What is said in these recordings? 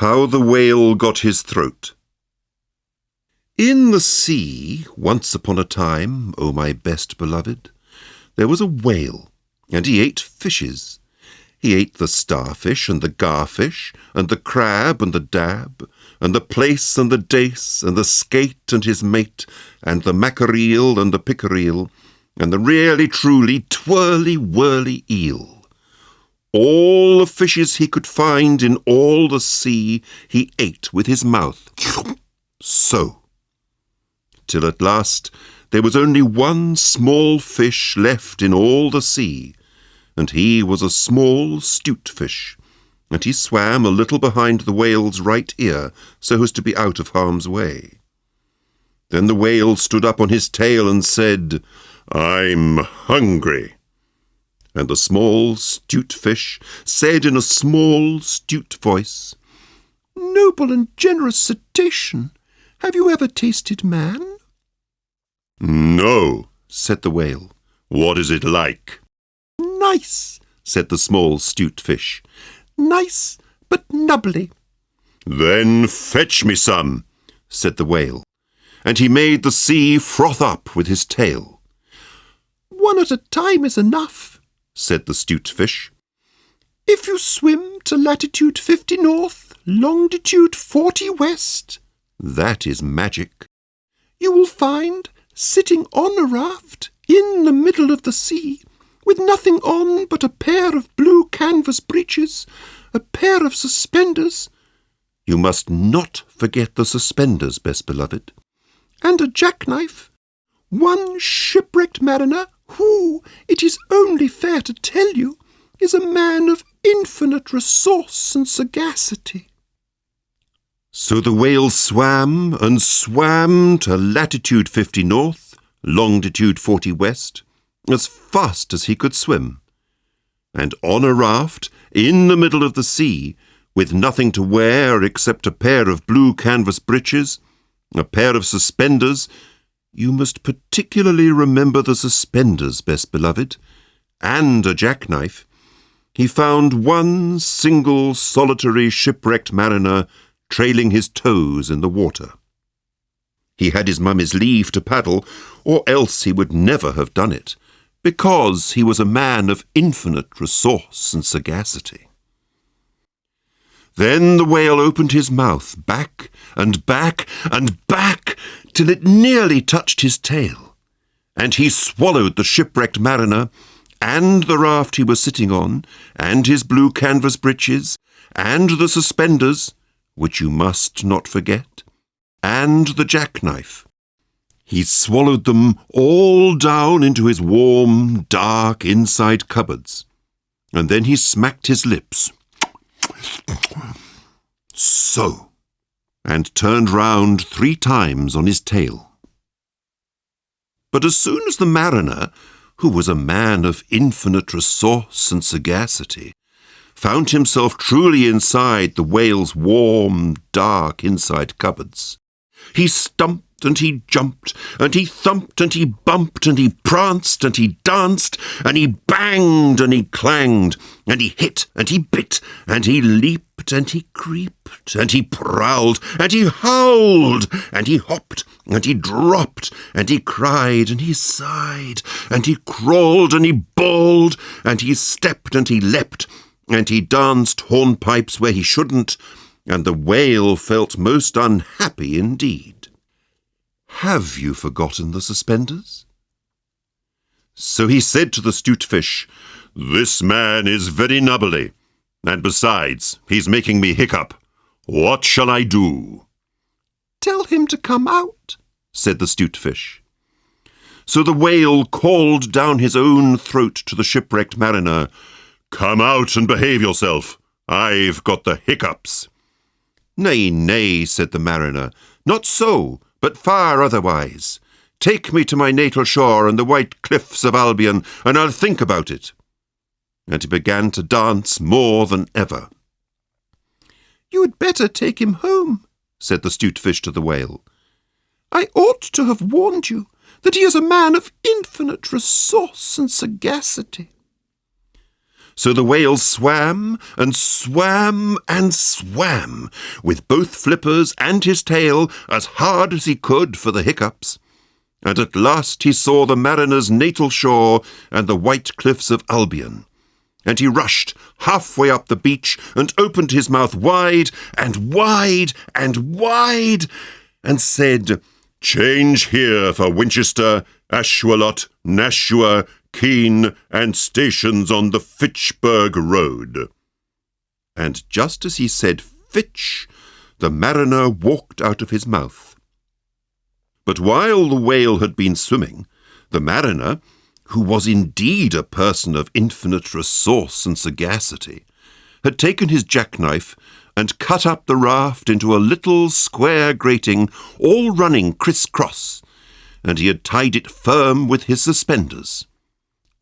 How the Whale Got His Throat. In the sea, once upon a time, O my best beloved, there was a whale, and he ate fishes. He ate the starfish and the garfish, and the crab and the dab, and the plaice and the dace, and the skate and his mate, and the mackerel and the pickerel, and the really truly twirly-whirly eel. All the fishes he could find in all the sea he ate with his mouth, so, till at last there was only one small fish left in all the sea, and he was a small 'stute fish, and he swam a little behind the whale's right ear, so as to be out of harm's way. Then the whale stood up on his tail and said, "I'm hungry." And the small 'stute fish said in a small 'stute voice, "Noble and generous cetacean, have you ever tasted man?" "No," said the whale. "What is it like?" "Nice," said the small 'stute fish. "Nice, but nubbly." "Then fetch me some," said the whale, and he made the sea froth up with his tail. "One at a time is enough," said the 'stute fish. "If you swim to latitude 50 north, longitude 40 west, that is magic, you will find, sitting on a raft in the middle of the sea, with nothing on but a pair of blue canvas breeches, a pair of suspenders — you must not forget the suspenders, best beloved — and a jackknife, one shipwrecked mariner who, it is only fair to tell you, is a man of infinite resource and sagacity." So the whale swam and swam to latitude 50 north, longitude 40 west, as fast as he could swim. And on a raft, in the middle of the sea, with nothing to wear except a pair of blue canvas breeches, a pair of suspenders — you must particularly remember the suspenders, best beloved — and a jackknife, he found one single solitary shipwrecked mariner trailing his toes in the water. He had his mummy's leave to paddle, or else he would never have done it, because he was a man of infinite resource and sagacity. Then the whale opened his mouth back and back and back till it nearly touched his tail, and he swallowed the shipwrecked mariner, and the raft he was sitting on, and his blue canvas breeches, and the suspenders, which you must not forget, and the jackknife. He swallowed them all down into his warm, dark inside cupboards, and then he smacked his lips, so, and turned round 3 times on his tail. But as soon as the mariner, who was a man of infinite resource and sagacity, found himself truly inside the whale's warm, dark inside cupboards, he stumped and he jumped, and he thumped and he bumped, and he pranced and he danced, and he banged and he clanged, and he hit and he bit, and he leaped and he creeped, and he prowled and he howled, and he hopped and he dropped, and he cried and he sighed, and he crawled and he bawled, and he stepped and he leapt, and he danced hornpipes where he shouldn't, and the whale felt most unhappy indeed. Have you forgotten the suspenders? So he said to the 'stute fish, "This man is very nubbly, and besides, he's making me hiccup. What shall I do?" "Tell him to come out," said the 'stute fish. So the whale called down his own throat to the shipwrecked mariner, "Come out and behave yourself. I've got the hiccups." "Nay, nay," said the mariner, "not so, but far otherwise. Take me to my natal shore and the white cliffs of Albion, and I'll think about it." And he began to dance more than ever. "You had better take him home," said the 'stute fish to the whale. "I ought to have warned you that he is a man of infinite resource and sagacity." So the whale swam and swam and swam, with both flippers and his tail as hard as he could for the hiccups. And at last he saw the mariner's natal shore and the white cliffs of Albion. And he rushed halfway up the beach and opened his mouth wide and wide and wide and said, "Change here for Winchester, Ashuelot, Nashua, Keene, and stations on the Fitchburg Road." And just as he said Fitch, the mariner walked out of his mouth. But while the whale had been swimming, the mariner, who was indeed a person of infinite resource and sagacity, had taken his jackknife and cut up the raft into a little square grating all running criss-cross, and he had tied it firm with his suspenders.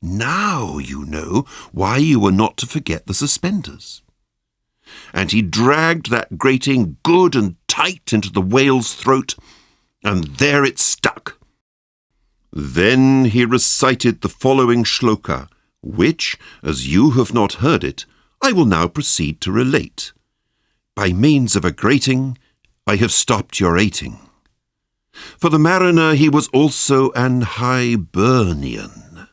Now you know why you were not to forget the suspenders. And he dragged that grating good and tight into the whale's throat, and there it stuck. Then he recited the following shloka, which, as you have not heard it, I will now proceed to relate. By means of a grating, I have stopped your eating. For the mariner he was also an Hibernian.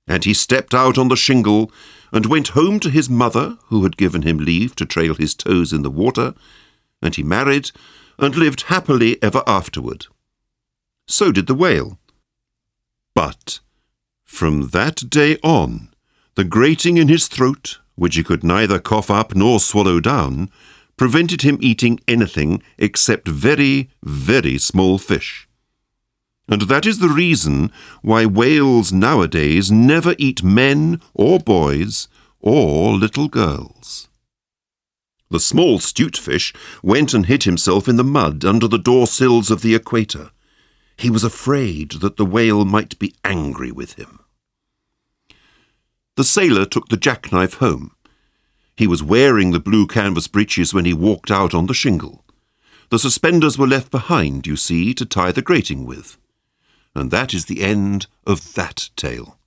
And he stepped out on the shingle and went home to his mother, who had given him leave to trail his toes in the water, and he married and lived happily ever afterward. So did the whale. But from that day on, the grating in his throat, which he could neither cough up nor swallow down, prevented him eating anything except very, very small fish. And that is the reason why whales nowadays never eat men or boys or little girls. The small stutefish went and hid himself in the mud under the door-sills of the equator. He was afraid that the whale might be angry with him. The sailor took the jackknife home. He was wearing the blue canvas breeches when he walked out on the shingle. The suspenders were left behind, you see, to tie the grating with. And that is the end of that tale.